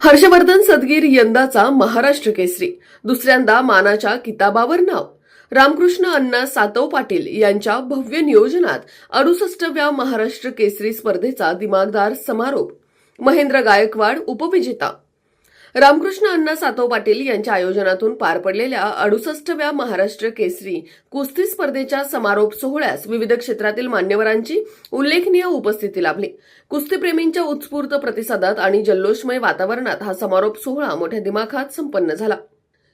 हर्षवर्धन सदगीर यंदाचा महाराष्ट्र केसरी, दुसऱ्यांदा मानाच्या किताबावर नाव. रामकृष्ण अण्णा सातव पाटील यांच्या भव्य नियोजनात 68व्या महाराष्ट्र केसरी स्पर्धेचा दिमागदार समारोप. महेंद्र गायकवाड उपविजेता. रामकृष्ण अण्णा सातव पाटील यांच्या आयोजनातून पार पडलेल्या 68व्या महाराष्ट्र केसरी कुस्ती स्पर्धेच्या समारोप सोहळ्यास विविध क्षेत्रातील मान्यवरांची उल्लेखनीय उपस्थिती लाभली. कुस्तीप्रेमींच्या उत्स्फूर्त प्रतिसादात आणि जल्लोषमय वातावरणात हा समारोप सोहळा मोठ्या दिमाखात संपन्न झाला.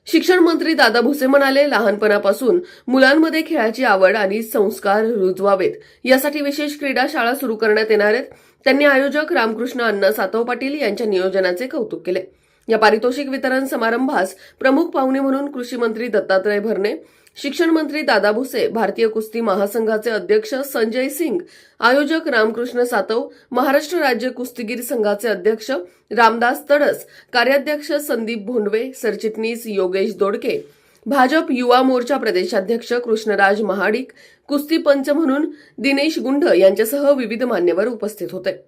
शिक्षण मंत्री दादा भुसे म्हणाले, लहानपणापासून मुलांमध्ये खेळाची आवड आणि संस्कार रुजवावेत यासाठी विशेष क्रीडा शाळा सुरू करण्यात येणार आहेत. त्यांनी आयोजक रामकृष्ण अण्णा सातव पाटील यांच्या नियोजनाचे कौतुक केले. या पारितोषिक वितरण समारंभास प्रमुख पाहुणे म्हणून कृषी मंत्री दत्तात्रय भरणे, शिक्षण मंत्री दादा भुसे, भारतीय कुस्ती महासंघाचे अध्यक्ष संजय सिंग, आयोजक रामकृष्ण सातव, महाराष्ट्र राज्य कुस्तीगीर संघाचे अध्यक्ष रामदास तडस, कार्याध्यक्ष संदीप भोंडवे, सरचिटणीस योगेश दोडके, भाजप युवा मोर्चा प्रदेशाध्यक्ष कृष्णराज महाडिक, कुस्ती पंच म्हणून दिनेश गुंड यांच्यासह विविध मान्यवर उपस्थित होते.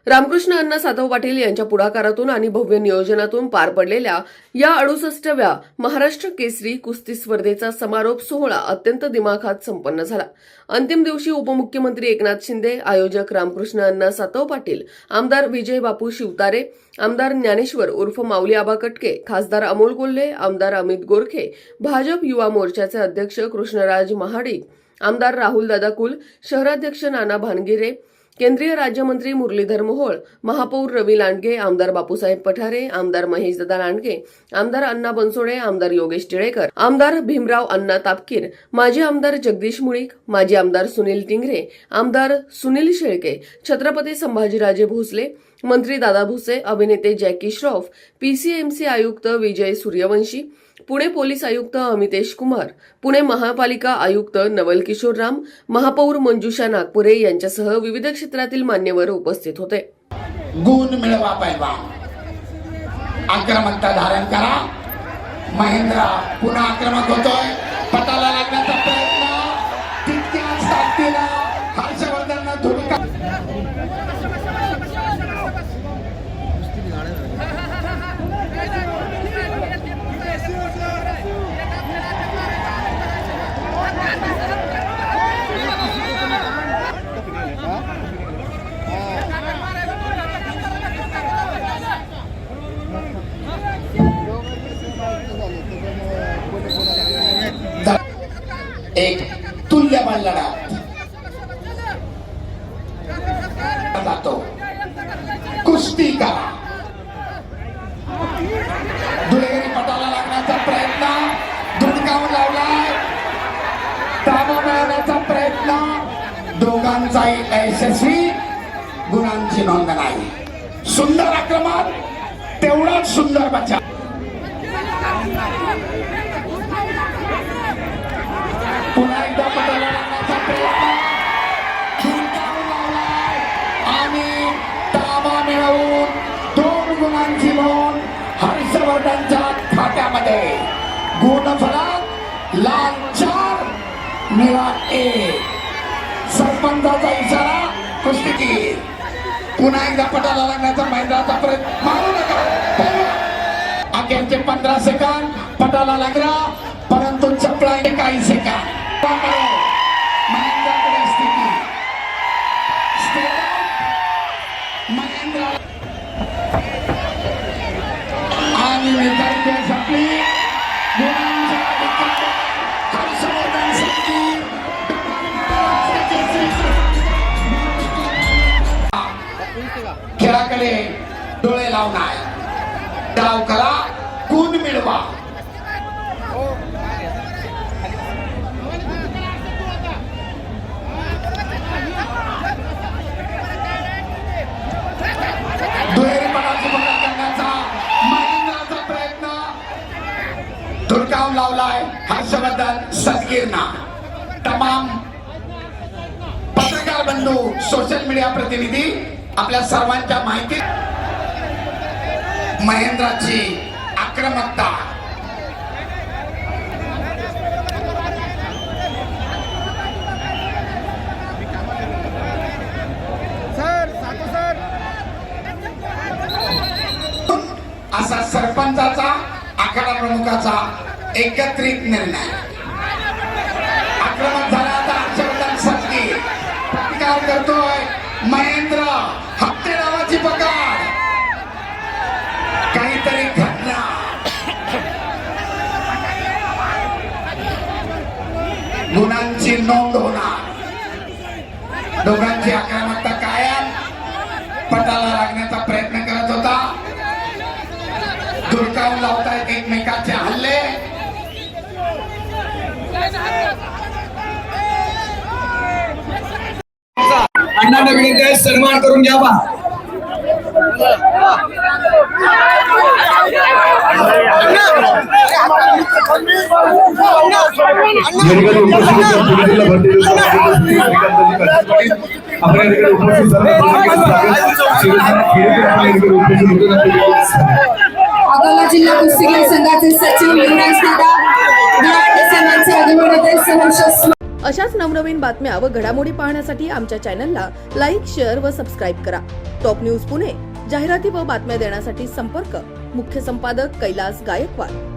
रामकृष्ण अण्णा सातव पाटील यांच्या पुढाकारातून आणि भव्य नियोजनातून पार पडलेल्या या 68व्या महाराष्ट्र केसरी कुस्ती स्पर्धेचा समारोप सोहळा अत्यंत दिमाखात संपन्न झाला. अंतिम दिवशी उपमुख्यमंत्री एकनाथ शिंदे, आयोजक रामकृष्ण अण्णा सातव पाटील, आमदार विजय बापू शिवतारे, आमदार ज्ञानेश्वर उर्फ माऊली आबा कटके, खासदार अमोल कोल्हे, आमदार अमित गोरखे, भाजप युवा मोर्चाचे अध्यक्ष कृष्णराज महाडिक, आमदार राहुल दादा कुल, शहराध्यक्ष नाना भानगिरे, केंद्रीय राज्यमंत्री मुरलीधर मोहोळ, महापौर रवी लांडगे, आमदार बापूसाहेब पठारे, आमदार महेशदादा लांडगे, आमदार अण्णा बनसोडे, आमदार योगेश टिळेकर, आमदार भीमराव अण्णा तापकीर, माजी आमदार जगदीश मुळीक, माजी आमदार सुनील टिंगरे, आमदार सुनील शेळके, छत्रपती संभाजीराजे भोसले, मंत्री दादा भुसे, अभिनेते जॅकी श्रॉफ, पीसीएमसी आयुक्त विजय सूर्यवंशी, पुणे पोलीस आयुक्त अमितेश कुमार, पुणे महापालिका आयुक्त नवल किशोर राम, महापौर मंजुषा नागपुरे यांच्यासह विविध क्षेत्रातील मान्यवर उपस्थित होते. गुण मिळवा पैलवान, आक्रमकता धारण करा. महेंद्र पुन्हा आक्रमक होतोय, पटाला लागण्याचा प्रयत्न, तितक्याच ताकदीला हर्षवर्धननं धुडका. एक तुल्यबळ लढत जातो. कुस्ती करा. दुहेरी पटाला लागण्याचा प्रयत्न, धुडकावून लावलाय, ताबा मिळवण्याचा प्रयत्न, दोघांचाही यशस्वी, गुणांची नोंद नाही. सुंदर आक्रमण, तेवढाच सुंदर बचाव. पुन्हा एकदा पटाला लागण्याचा प्रयत्न, धुडकावून लावलाय आणि ताबा मिळवून 2 गुणांची नोंद हर्षवर्धनच्या खात्यामध्ये. गुणफलक लाल 4, निळा 1. सरपंचाचा इशारा. कुस्तीगीर पुन्हा एकदा पटाला लागण्याचा महेंद्राचा प्रयत्न, मारू नका. अखेरचे 15 सेकंद, पटाला लागला परंतु चपळा काही सेकंद. महेंद्राकडे स्थिती, महेंद्र आणि विद्यार्थी संपली. गुणांच्या हर्षवर्धन सदगीर खेळाकडे डोळे लावणार. डाव करा, गुण मिळवा. दुहेरी पटाची बंद करण्याचा महेंद्राचा प्रयत्न, धुडकावून लावलाय हर्षवर्धन सदगीरना. तमाम पत्रकार बंधू, सोशल मीडिया प्रतिनिधी, आपल्या सर्वांच्या माहिती महेंद्राची आक्रमकता. असा सरपंचाचा आखाडा प्रमुखाचा एकत्रित निर्णय. आक्रमक झाला आता हर्षवर्धन सत्ती प्रतिकार करतोय महेंद्र हप्ते नावाची पकड. काहीतरी घटना गुन्ह्यांची नोंद होणार. दोघांची आक्रमकता कायम पटाला लागण्याचा प्रयत्न करत होता. धुडकावून लावतायत एकमेकाचे हल्ले. अण्णांना विनंती आहे सन्मान करून घ्या बा. अकोला जिल्हा कुस्ती संघाचे सचिव युवराज दादा सहर्ष. अशाच नवनवीन बातम्या व घडामोडी पाहण्यासाठी आमच्या चॅनलला लाईक, शेअर व सबस्क्राईब करा. टॉप न्यूज पुणे जाहिराती व बातम्या देण्यासाठी संपर्क मुख्य संपादक कैलास गायकवाड.